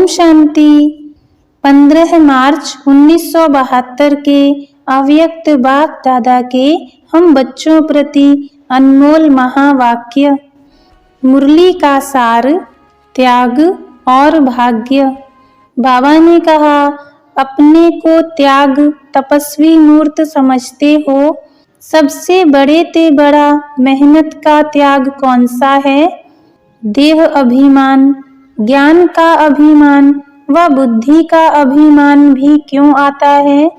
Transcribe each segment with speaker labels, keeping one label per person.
Speaker 1: ओम शांति। 15 मार्च 1972 के अव्यक्त बाप दादा के हम बच्चों प्रति अनमोल महावाक्य। मुरली का सार, त्याग और भाग्य। बाबा ने कहा, अपने को त्याग तपस्वी मूर्त समझते हो। सबसे बड़े ते बड़ा मेहनत का त्याग कौन सा है? देह अभिमान, ज्ञान का अभिमान व बुद्धि का अभिमान भी क्यों आता है?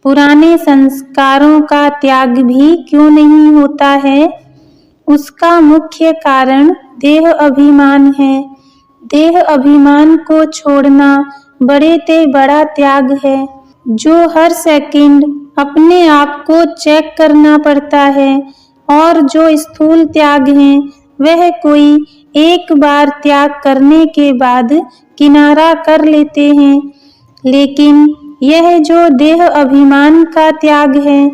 Speaker 1: पुराने संस्कारों का त्याग भी क्यों नहीं होता है? उसका मुख्य कारण देह अभिमान है। देह अभिमान को छोड़ना बड़े ते बड़ा त्याग है, जो हर सेकंड अपने आप को चेक करना पड़ता है। और जो स्थूल त्याग है, वह कोई एक बार त्याग करने के बाद किनारा कर लेते हैं। लेकिन यह जो देह अभिमान का त्याग है,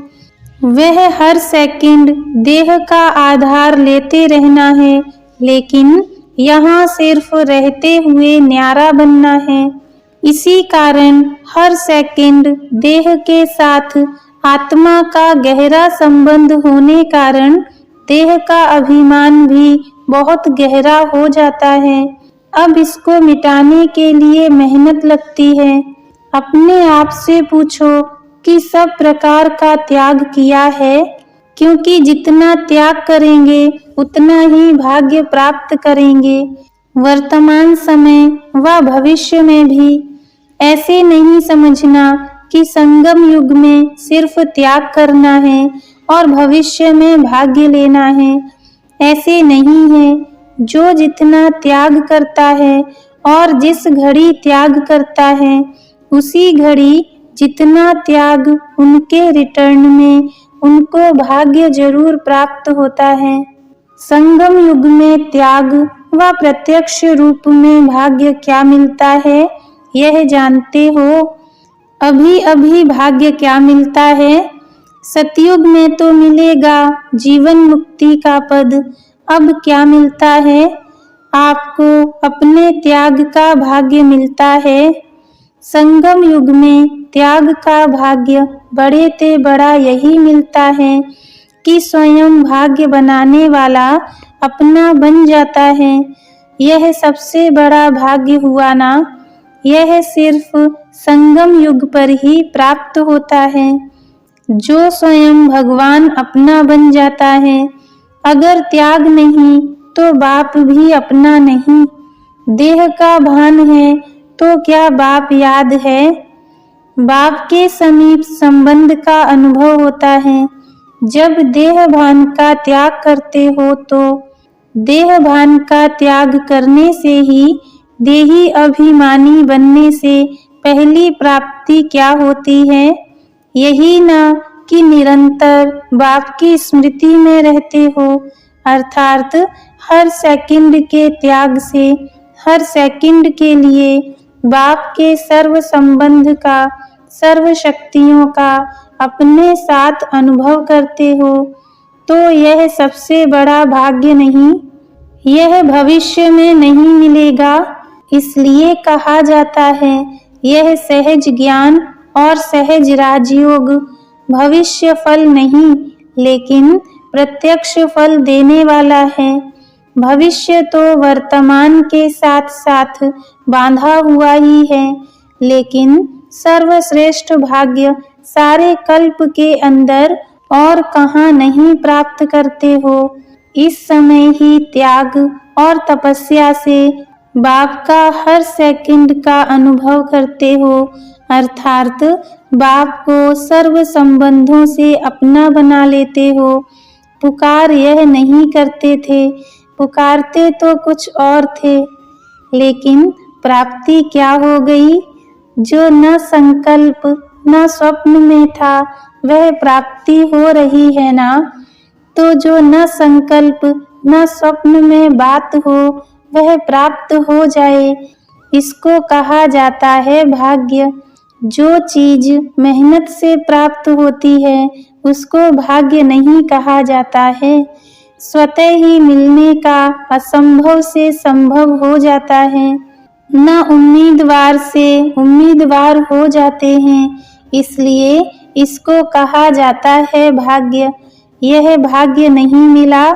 Speaker 1: वह हर सेकंड देह का आधार लेते रहना है। लेकिन यहाँ सिर्फ रहते हुए न्यारा बनना है। इसी कारण हर सेकंड देह के साथ आत्मा का गहरा संबंध होने कारण देह का अभिमान भी बहुत गहरा हो जाता है। अब इसको मिटाने के लिए मेहनत लगती है। अपने आप से पूछो कि सब प्रकार का त्याग किया है, क्योंकि जितना त्याग करेंगे उतना ही भाग्य प्राप्त करेंगे। वर्तमान समय व भविष्य में भी ऐसे नहीं समझना कि संगम युग में सिर्फ त्याग करना है और भविष्य में भाग्य लेना है। ऐसे नहीं है। जो जितना त्याग करता है और जिस घड़ी त्याग करता है, उसी घड़ी जितना त्याग उनके रिटर्न में उनको भाग्य जरूर प्राप्त होता है। संगम युग में त्याग व प्रत्यक्ष रूप में भाग्य क्या मिलता है, यह जानते हो? अभी अभी भाग्य क्या मिलता है? सतयुग में तो मिलेगा जीवन मुक्ति का पद। अब क्या मिलता है? आपको अपने त्याग का भाग्य मिलता है। संगम युग में त्याग का भाग्य बड़े ते बड़ा यही मिलता है कि स्वयं भाग्य बनाने वाला अपना बन जाता है। यह सबसे बड़ा भाग्य हुआ ना। यह सिर्फ संगम युग पर ही प्राप्त होता है। जो स्वयं भगवान अपना बन जाता है। अगर त्याग नहीं तो बाप भी अपना नहीं। देह का भान है तो क्या बाप याद है? बाप के समीप संबंध का अनुभव होता है। जब देह भान का त्याग करते हो तो देह भान का त्याग करने से ही देही अभिमानी बनने से पहली प्राप्ति क्या होती है? यही ना कि निरंतर बाप की स्मृति में रहते हो, अर्थात हर सेकंड के त्याग से हर सेकंड के लिए बाप के सर्व संबंध का, सर्व शक्तियों का अपने साथ अनुभव करते हो, तो यह सबसे बड़ा भाग्य नहीं? यह भविष्य में नहीं मिलेगा। इसलिए कहा जाता है, यह सहज ज्ञान और सहज राजयोग भविष्य फल नहीं, लेकिन प्रत्यक्ष फल देने वाला है। भविष्य तो वर्तमान के साथ साथ बांधा हुआ ही है, लेकिन सर्वश्रेष्ठ भाग्य सारे कल्प के अंदर और कहाँ नहीं प्राप्त करते हो। इस समय ही त्याग और तपस्या से बाप का हर सेकंड का अनुभव करते हो, अर्थात बाप को सर्व संबंधों से अपना बना लेते हो। पुकार यह नहीं करते थे, पुकारते तो कुछ और थे, लेकिन प्राप्ति क्या हो गई? जो न संकल्प न स्वप्न में था, वह प्राप्ति हो रही है ना। तो जो न संकल्प न स्वप्न में बात हो, वह प्राप्त हो जाए, इसको कहा जाता है भाग्य। जो चीज मेहनत से प्राप्त होती है, उसको भाग्य नहीं कहा जाता है। स्वतः ही मिलने का असंभव से संभव हो जाता है। न उम्मीदवार से उम्मीदवार हो जाते हैं, इसलिए इसको कहा जाता है भाग्य। यह भाग्य नहीं मिला।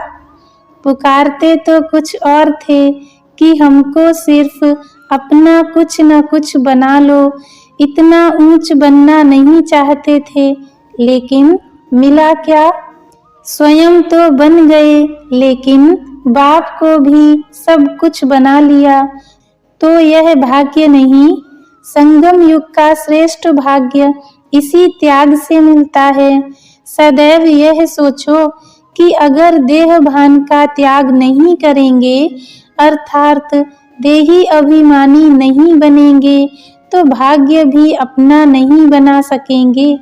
Speaker 1: पुकारते तो कुछ और थे कि हमको सिर्फ अपना कुछ न कुछ बना लो, इतना ऊंच बनना नहीं चाहते थे, लेकिन मिला क्या? स्वयं तो बन गए, लेकिन बाप को भी सब कुछ बना लिया। तो यह भाग्य नहीं, संगम युग का श्रेष्ठ भाग्य इसी त्याग से मिलता है। सदैव यह सोचो कि अगर देह भान का त्याग नहीं करेंगे, अर्थात देही अभिमानी नहीं बनेंगे, तो भाग्य भी अपना नहीं बना सकेंगे।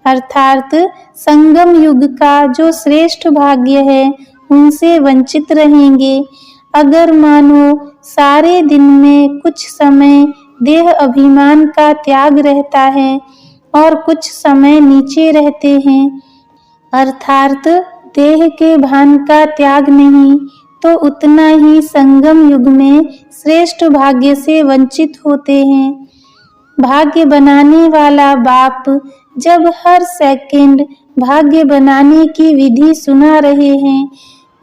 Speaker 1: अर्थात संगम युग का जो श्रेष्ठ भाग्य है, उनसे वंचित रहेंगे। अगर मानो सारे दिन में कुछ समय देह अभिमान का त्याग रहता है और कुछ समय नीचे रहते हैं, अर्थात देह के भान का त्याग नहीं, तो उतना ही संगम युग में श्रेष्ठ भाग्य से वंचित होते हैं। भाग्य बनाने वाला बाप जब हर सेकंड भाग्य बनाने की विधि सुना रहे हैं,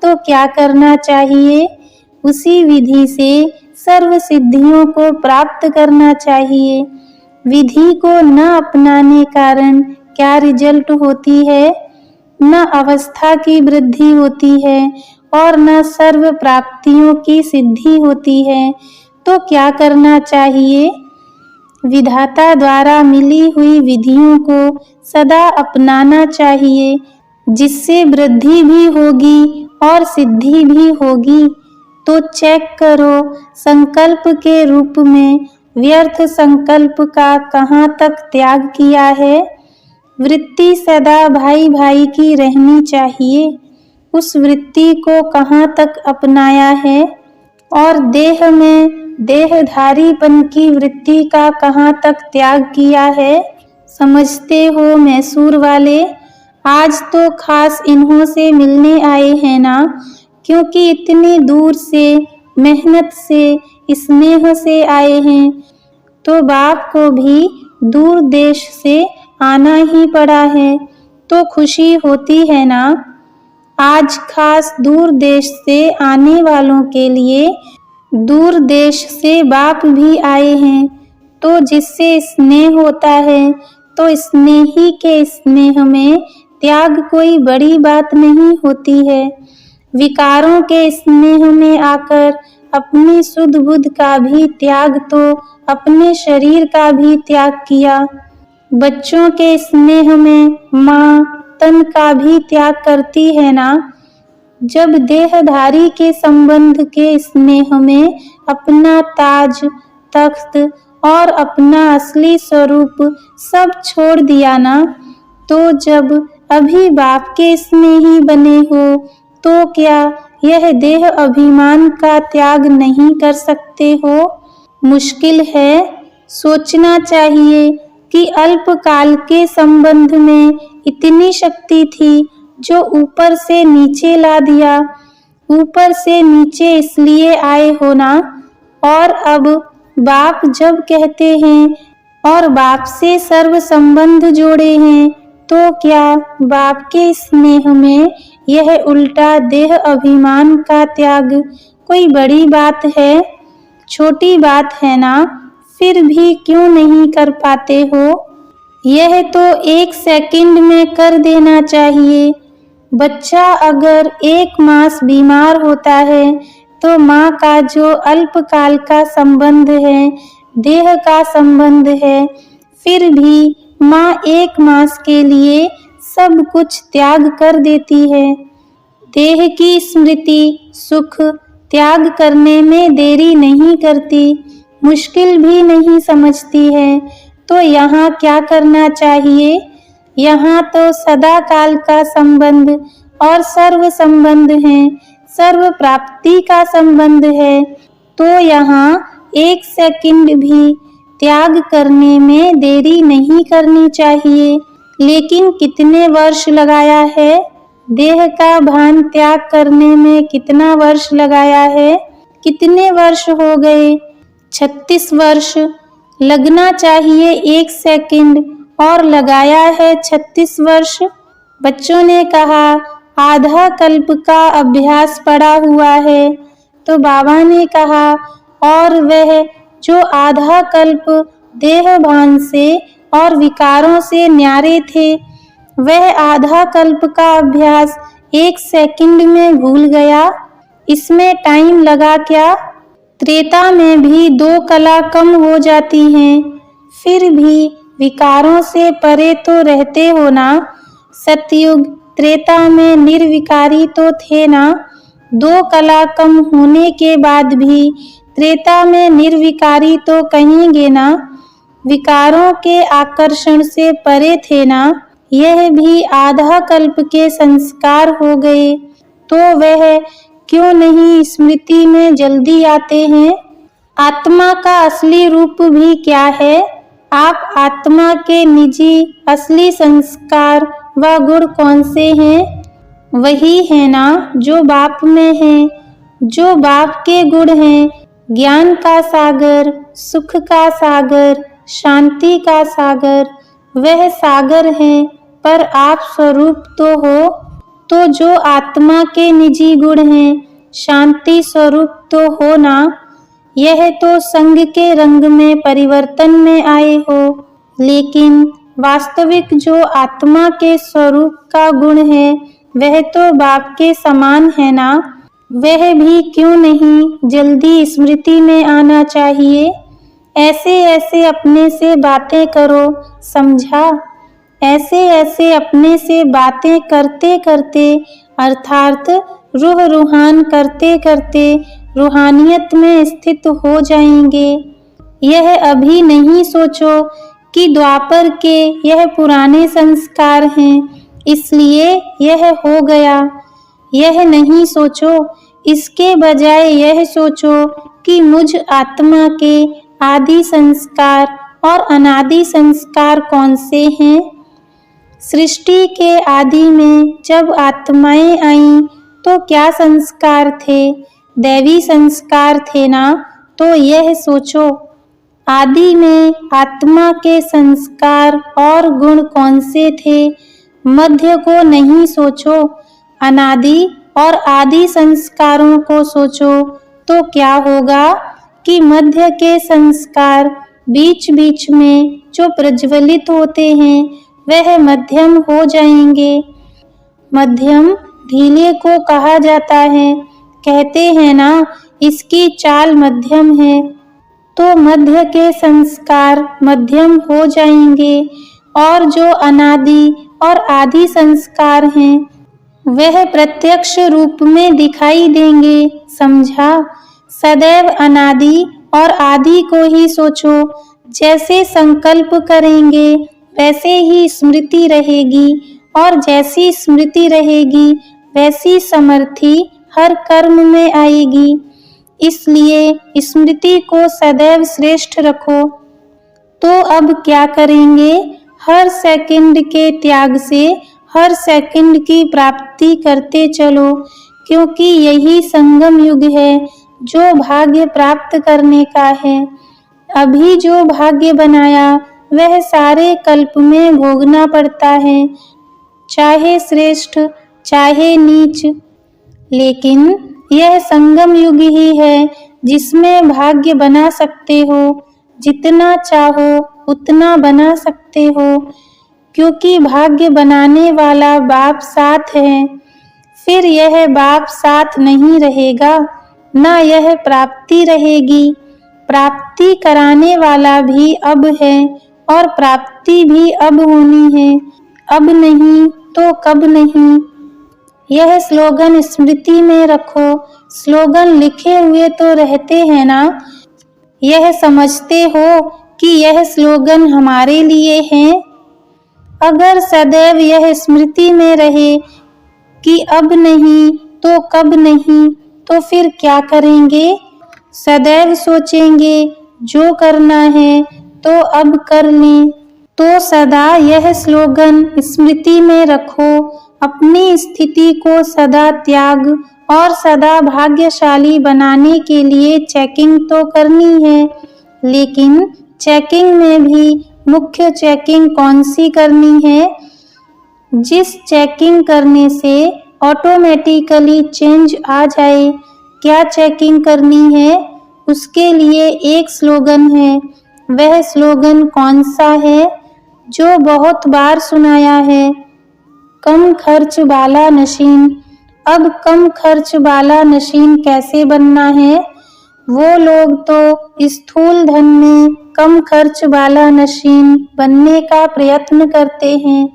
Speaker 1: तो क्या करना चाहिए? उसी विधि से सर्व सिद्धियों को प्राप्त करना चाहिए। विधि को न अपनाने कारण क्या रिजल्ट होती है? न अवस्था की वृद्धि होती है और न सर्व प्राप्तियों की सिद्धि होती है। तो क्या करना चाहिए? विधाता द्वारा मिली हुई विधियों को सदा अपनाना चाहिए, जिससे वृद्धि भी होगी और सिद्धि भी होगी। तो चेक करो, संकल्प के रूप में व्यर्थ संकल्प का कहाँ तक त्याग किया है। वृत्ति सदा भाई भाई की रहनी चाहिए, उस वृत्ति को कहाँ तक अपनाया है। और देह में देहधारीपन की वृत्ति का कहाँ तक त्याग किया है। समझते हो मैसूर वाले? आज तो खास इन्हों से मिलने आए हैं ना, क्योंकि इतनी दूर से मेहनत से स्नेह से आए हैं, तो बाप को भी दूर देश से आना ही पड़ा है, तो खुशी होती है ना। आज खास दूर देश से आने वालों के लिए दूर देश से बाप भी आए हैं, तो जिससे स्नेह होता है, तो स्नेही के स्नेह में त्याग कोई बड़ी बात नहीं होती है। विकारों के स्नेह में आकर अपनी सुध बुध का भी त्याग, तो अपने शरीर का भी त्याग किया। बच्चों के स्नेह में माँ तन का भी त्याग करती है ना। जब देहधारी के संबंध के स्नेह में अपना ताज तख्त और अपना असली स्वरूप सब छोड़ दिया ना, तो जब अभी बाप के स्नेही बने हो, तो क्या यह देह अभिमान का त्याग नहीं कर सकते हो? मुश्किल है। सोचना चाहिए कि अल्पकाल के संबंध में इतनी शक्ति थी जो ऊपर से नीचे ला दिया। ऊपर से नीचे इसलिए आए हो ना। और अब बाप जब कहते हैं और बाप से सर्व संबंध जोड़े हैं, तो क्या बाप के स्नेह में यह उल्टा देह अभिमान का त्याग कोई बड़ी बात है? छोटी बात है ना। फिर भी क्यों नहीं कर पाते हो? यह तो 1 सेकंड में कर देना चाहिए। बच्चा अगर 1 मास बीमार होता है, तो माँ का जो अल्पकाल का संबंध है, देह का संबंध है, फिर भी माँ 1 मास के लिए सब कुछ त्याग कर देती है। देह की स्मृति सुख त्याग करने में देरी नहीं करती, मुश्किल भी नहीं समझती है। तो यहाँ क्या करना चाहिए? यहाँ तो सदा काल का संबंध और सर्व संबंध है, सर्व प्राप्ति का संबंध है। तो यहाँ 1 सेकंड भी त्याग करने में देरी नहीं करनी चाहिए। लेकिन कितने वर्ष लगाया है? देह का भान त्याग करने में कितना वर्ष लगाया है? कितने वर्ष हो गए? 36 वर्ष लगना चाहिए 1 सेकंड और लगाया है 36 वर्ष। बच्चों ने कहा आधा कल्प का अभ्यास पड़ा हुआ है। तो बाबा ने कहा और वह जो आधा कल्प देह भान से और विकारों से न्यारे थे, वह आधा कल्प का अभ्यास 1 सेकंड में भूल गया। इसमें टाइम लगा क्या? त्रेता में भी 2 कला कम हो जाती हैं, फिर भी विकारों से परे तो रहते हो ना। सतयुग त्रेता में निर्विकारी तो थे ना। 2 कला कम होने के बाद भी त्रेता में निर्विकारी तो कहेंगे ना। विकारों के आकर्षण से परे थे ना। यह भी आधा कल्प के संस्कार हो गए, तो वह क्यों नहीं स्मृति में जल्दी आते हैं? आत्मा का असली रूप भी क्या है? आप आत्मा के निजी असली संस्कार व गुण कौन से हैं? वही है ना जो बाप में है। जो बाप के गुण हैं, ज्ञान का सागर, सुख का सागर, शांति का सागर, वह सागर है। पर आप स्वरूप तो हो। तो जो आत्मा के निजी गुण हैं, शांति स्वरूप तो हो ना। यह तो संग के रंग में परिवर्तन में आए हो, लेकिन वास्तविक जो आत्मा के स्वरूप का गुण है, वह तो बाप के समान है ना। वह भी क्यों नहीं जल्दी स्मृति में आना चाहिए? ऐसे ऐसे अपने से बातें करो, समझा? ऐसे ऐसे अपने से बातें करते करते, अर्थात रूह रूहान करते करते रूहानियत में स्थित हो जाएंगे। यह अभी नहीं सोचो कि द्वापर के यह पुराने संस्कार हैं, इसलिए यह हो गया। यह नहीं सोचो, इसके बजाय यह सोचो कि मुझ आत्मा के आदि संस्कार और अनादि संस्कार कौन से हैं। सृष्टि के आदि में जब आत्माएं आईं तो क्या संस्कार थे? दैवी संस्कार थे ना। तो यह सोचो, आदि में आत्मा के संस्कार और गुण कौन से थे? मध्य को नहीं सोचो, अनादि और आदि संस्कारों को सोचो। तो क्या होगा कि मध्य के संस्कार बीच बीच में जो प्रज्वलित होते हैं, वह मध्यम हो जाएंगे। मध्यम ढीले को कहा जाता है। कहते हैं ना, इसकी चाल मध्यम है। तो मध्य के संस्कार मध्यम हो जाएंगे और जो अनादि और आदि संस्कार हैं, वह प्रत्यक्ष रूप में दिखाई देंगे, समझा? सदैव अनादि और आदि को ही सोचो। जैसे संकल्प करेंगे वैसे ही स्मृति रहेगी, और जैसी स्मृति रहेगी वैसी समर्थि हर कर्म में आएगी। इसलिए स्मृति को सदैव श्रेष्ठ रखो। तो अब क्या करेंगे? हर सेकंड के त्याग से हर सेकंड की प्राप्ति करते चलो, क्योंकि यही संगम युग है जो भाग्य प्राप्त करने का है। अभी जो भाग्य बनाया वह सारे कल्प में भोगना पड़ता है, चाहे श्रेष्ठ चाहे नीच। लेकिन यह संगम युग ही है जिसमें भाग्य बना सकते हो। जितना चाहो उतना बना सकते हो, क्योंकि भाग्य बनाने वाला बाप साथ है। फिर यह बाप साथ नहीं रहेगा, ना यह प्राप्ति रहेगी। प्राप्ति कराने वाला भी अब है और प्राप्ति भी अब होनी है। अब नहीं तो कब नहीं। यह स्लोगन स्मृति में रखो। स्लोगन लिखे हुए तो रहते हैं ना। यह समझते हो कि यह स्लोगन हमारे लिए हैं। अगर सदैव यह स्मृति में रहे कि अब नहीं तो कब नहीं, तो फिर क्या करेंगे? सदैव सोचेंगे जो करना है तो अब कर लें। तो सदा यह स्लोगन स्मृति में रखो। अपनी स्थिति को सदा त्याग और सदा भाग्यशाली बनाने के लिए चेकिंग तो करनी है, लेकिन चेकिंग में भी मुख्य चेकिंग कौन सी करनी है? जिस चेकिंग करने से ऑटोमेटिकली चेंज आ जाए, क्या चेकिंग करनी है? उसके लिए एक स्लोगन है। वह स्लोगन कौन सा है? जो बहुत बार सुनाया है, कम खर्च वाला नशीन। अब कम खर्च वाला नशीन कैसे बनना है? वो लोग तो स्थूल धन में कम खर्च वाला नशीन बनने का प्रयत्न करते हैं,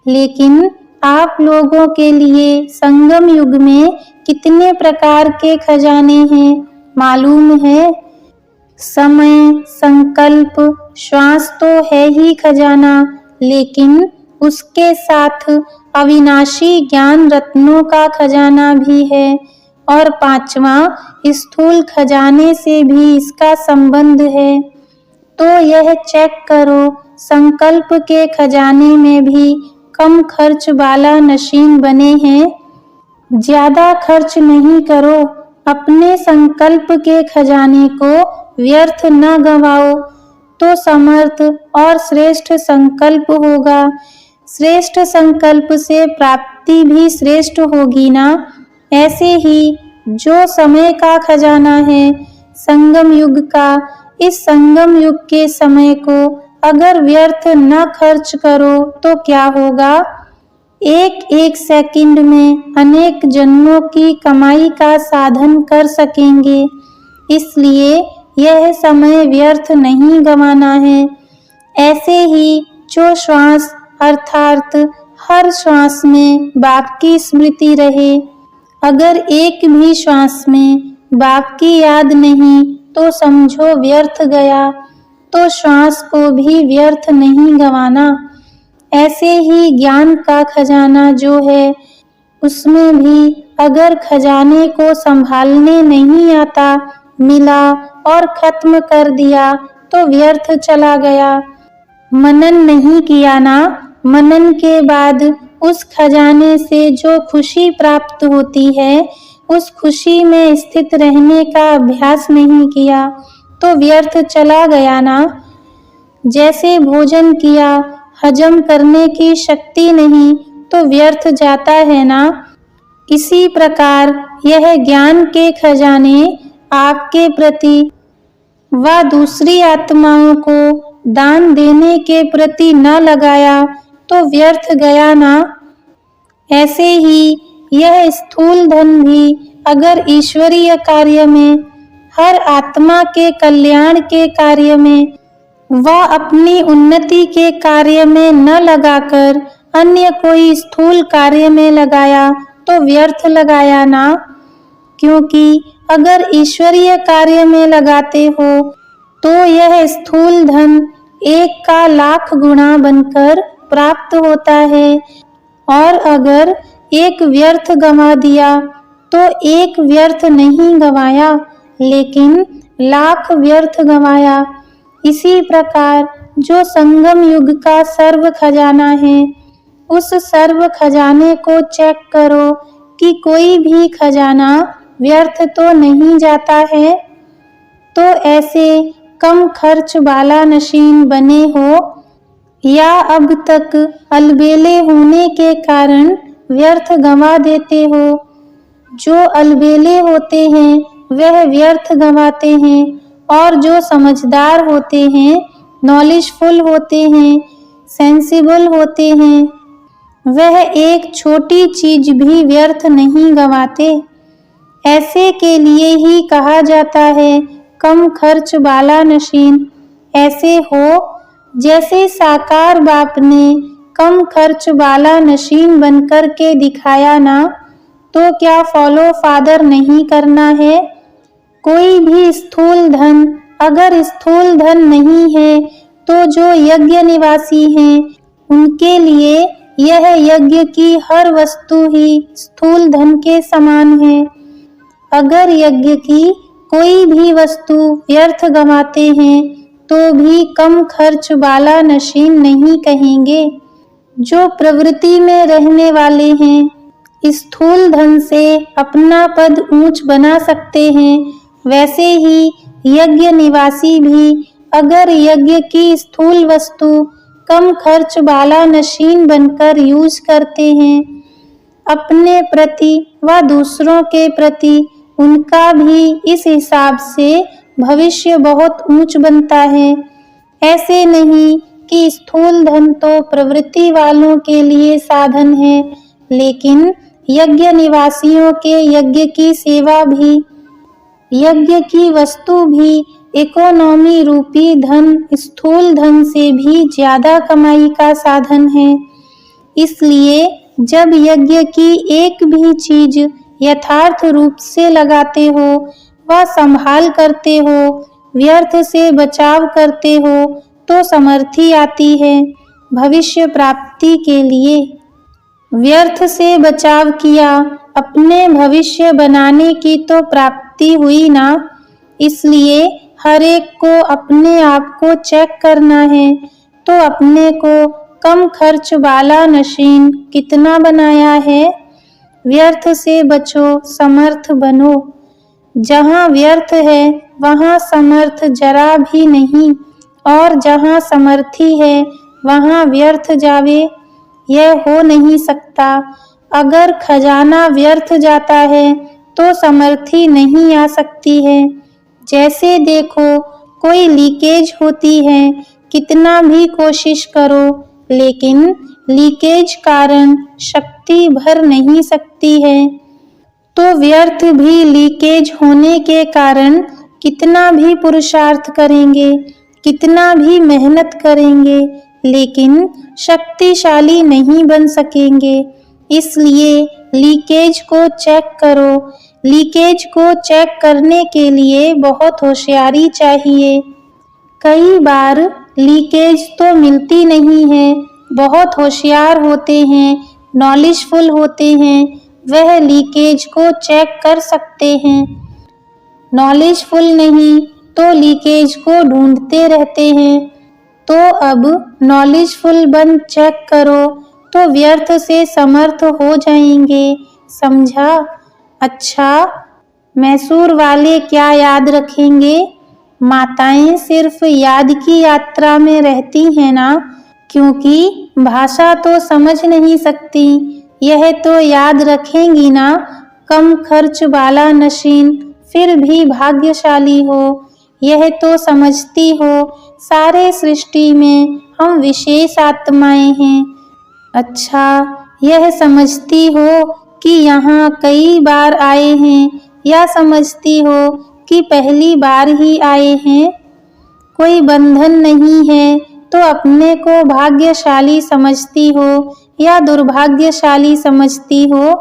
Speaker 1: लेकिन आप लोगों के लिए संगम युग में कितने प्रकार के खजाने हैं मालूम है? समय, संकल्प, श्वास तो है ही खजाना, लेकिन उसके साथ अविनाशी ज्ञान रत्नों का खजाना भी है, और पांचवा स्थूल खजाने से भी इसका संबंध है। तो यह चेक करो, संकल्प के खजाने में भी कम खर्च वाला नशीन बने हैं। ज्यादा खर्च नहीं करो, अपने संकल्प के खजाने को व्यर्थ न गवाओ, तो समर्थ और श्रेष्ठ संकल्प होगा। श्रेष्ठ संकल्प से प्राप्ति भी श्रेष्ठ होगी ना। ऐसे ही जो समय का खजाना है संगम युग का, इस संगम युग के समय को अगर व्यर्थ न खर्च करो तो क्या होगा? एक एक सेकंड में अनेक जन्मों की कमाई का साधन कर सकेंगे। इसलिए यह समय व्यर्थ नहीं गंवाना है। ऐसे ही जो श्वास अर्थात हर श्वास में बाप की स्मृति रहे, अगर एक भी श्वास में बाप की याद नहीं तो समझो व्यर्थ गया, तो श्वास को भी व्यर्थ नहीं गंवाना। ऐसे ही ज्ञान का खजाना जो है, उसमें भी अगर खजाने को संभालने नहीं आता, मिला और खत्म कर दिया तो व्यर्थ चला गया। मनन नहीं किया ना, मनन के बाद उस खजाने से जो खुशी प्राप्त होती है, उस खुशी में स्थित रहने का अभ्यास नहीं किया तो व्यर्थ चला गया ना। जैसे भोजन किया, हजम करने की शक्ति नहीं तो व्यर्थ जाता है ना। इसी प्रकार यह ज्ञान के खजाने आपके प्रति व दूसरी आत्माओं को दान देने के प्रति न लगाया तो व्यर्थ गया ना। ऐसे ही यह स्थूल धन भी अगर ईश्वरीय कार्य में, हर आत्मा के कल्याण के कार्य में व अपनी उन्नति के कार्य में न लगाकर अन्य कोई स्थूल कार्य में लगाया तो व्यर्थ लगाया ना। क्योंकि अगर ईश्वरीय कार्य में लगाते हो तो यह स्थूल धन 1 का लाख गुना बनकर प्राप्त होता है, और अगर एक व्यर्थ गंवा दिया तो एक व्यर्थ नहीं गंवाया, लेकिन लाख व्यर्थ गंवाया। इसी प्रकार जो संगम युग का सर्व खजाना है, उस सर्व खजाने को चेक करो कि कोई भी खजाना व्यर्थ तो नहीं जाता है। तो ऐसे कम खर्च वाला नशीन बने हो, या अब तक अलबेले होने के कारण व्यर्थ गंवा देते हो। जो अलबेले होते हैं वह व्यर्थ गंवाते हैं, और जो समझदार होते हैं, नॉलेजफुल होते हैं, सेंसिबल होते हैं, वह एक छोटी चीज भी व्यर्थ नहीं गंवाते। ऐसे के लिए ही कहा जाता है कम खर्च वाला नशीन। ऐसे हो जैसे साकार बाप ने कम खर्च वाला नशीन बनकर के दिखाया ना, तो क्या फॉलो फादर नहीं करना है? कोई भी स्थूल धन अगर स्थूल धन नहीं है तो जो यज्ञ निवासी हैं उनके लिए यह यज्ञ की हर वस्तु ही स्थूल धन के समान है। अगर यज्ञ की कोई भी वस्तु व्यर्थ गंवाते हैं तो भी कम खर्च वाला नशीन नहीं कहेंगे। जो प्रवृत्ति में रहने वाले हैं, स्थूल धन से अपना पद ऊंच बना सकते हैं, वैसे ही यज्ञ निवासी भी अगर यज्ञ की स्थूल वस्तु कम खर्च वाला नशीन बनकर यूज करते हैं, अपने प्रति व दूसरों के प्रति उनका भी इस हिसाब से भविष्य बहुत ऊंच बनता है। ऐसे नहीं कि स्थूल धन तो प्रवृत्ति वालों के लिए साधन है, लेकिन यज्ञ निवासियों के यज्ञ की सेवा भी, यज्ञ की वस्तु भी इकोनॉमी रूपी धन स्थूल धन से भी ज्यादा कमाई का साधन है। इसलिए जब यज्ञ की एक भी चीज यथार्थ रूप से लगाते हो व संभाल करते हो, व्यर्थ से बचाव करते हो, तो समर्थी आती है भविष्य प्राप्ति के लिए। व्यर्थ से बचाव किया, अपने भविष्य बनाने की तो प्राप्ति हुई ना। इसलिए हर एक को अपने आप को चेक करना है, तो अपने को कम खर्च वाला नशीन कितना बनाया है। व्यर्थ से बचो, समर्थ बनो। जहाँ व्यर्थ है वहाँ समर्थ जरा भी नहीं, और जहाँ समर्थी है वहाँ व्यर्थ जावे, यह हो नहीं सकता। अगर खजाना व्यर्थ जाता है तो समर्थी नहीं आ सकती है। जैसे देखो कोई लीकेज होती है, कितना भी कोशिश करो, लेकिन लीकेज कारण शक्ति भर नहीं सकती है। तो व्यर्थ भी लीकेज होने के कारण कितना भी पुरुषार्थ करेंगे, कितना भी मेहनत करेंगे, लेकिन शक्तिशाली नहीं बन सकेंगे। इसलिए लीकेज को चेक करो। लीकेज को चेक करने के लिए बहुत होशियारी चाहिए। कई बार लीकेज तो मिलती नहीं है। बहुत होशियार होते हैं, नॉलेजफुल होते हैं, वह लीकेज को चेक कर सकते हैं। नॉलेजफुल नहीं तो लीकेज को ढूंढते रहते हैं। तो अब नॉलेजफुल बन चेक करो, तो व्यर्थ से समर्थ हो जाएंगे। समझा? अच्छा, मैसूर वाले क्या याद रखेंगे? माताएं सिर्फ याद की यात्रा में रहती हैं ना, क्योंकि भाषा तो समझ नहीं सकती, यह तो याद रखेंगी ना। कम खर्च वाला नशीन फिर भी भाग्यशाली हो, यह तो समझती हो सारे सृष्टि में हम विशेष आत्माएं हैं। अच्छा, यह समझती हो कि यहाँ कई बार आए हैं, या समझती हो कि पहली बार ही आए हैं। कोई बंधन नहीं है तो अपने को भाग्यशाली समझती हो या दुर्भाग्यशाली समझती हो।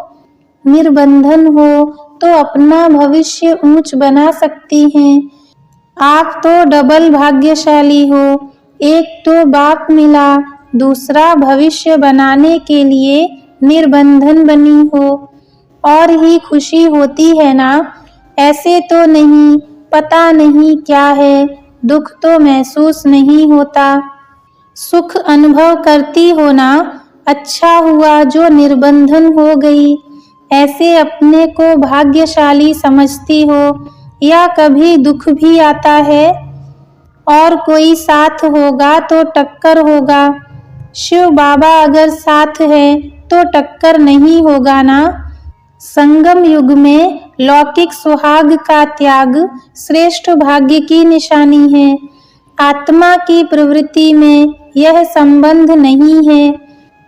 Speaker 1: निर्बंधन हो तो अपना भविष्य ऊंच बना सकती हैं। आप तो डबल भाग्यशाली हो। एक तो बाप मिला, दूसरा भविष्य बनाने के लिए निर्बंधन बनी हो, और ही खुशी होती है ना। ऐसे तो नहीं, पता नहीं क्या है, दुख तो महसूस नहीं होता, सुख अनुभव करती हो ना। अच्छा हुआ जो निर्बंधन हो गई। ऐसे अपने को भाग्यशाली समझती हो। या कभी दुख भी आता है और कोई साथ होगा तो टक्कर होगा। शिव बाबा अगर साथ है तो टक्कर नहीं होगा ना। संगम युग में लौकिक सुहाग का त्याग श्रेष्ठ भाग्य की निशानी है। आत्मा की प्रवृत्ति में यह संबंध नहीं है।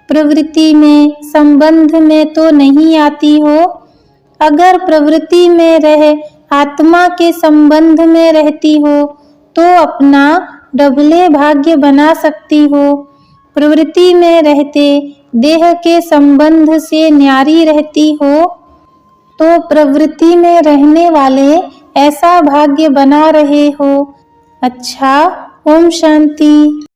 Speaker 1: प्रवृत्ति में संबंध में तो नहीं आती हो। अगर प्रवृत्ति में रह आत्मा के संबंध में रहती हो तो अपना डबले भाग्य बना सकती हो। प्रवृत्ति में रहते देह के संबंध से न्यारी रहती हो तो प्रवृत्ति में रहने वाले ऐसा भाग्य बना रहे हो। अच्छा, ओम शांति।